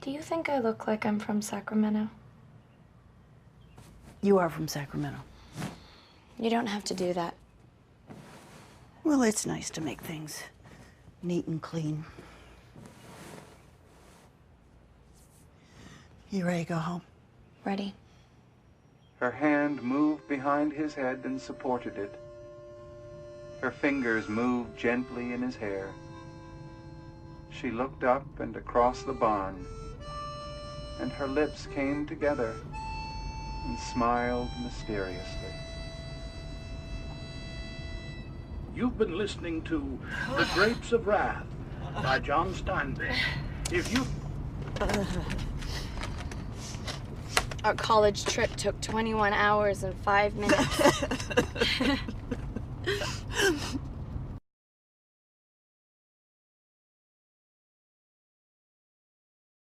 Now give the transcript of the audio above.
Do you think I look like I'm from Sacramento? You are from Sacramento. You don't have to do that. Well, it's nice to make things neat and clean. You ready to go home? Ready? Her hand moved behind his head and supported it. Her fingers moved gently in his hair. She looked up and across the barn, and her lips came together and smiled mysteriously. You've been listening to The Grapes of Wrath by John Steinbeck. If you... Our college trip took 21 hours and 5 minutes.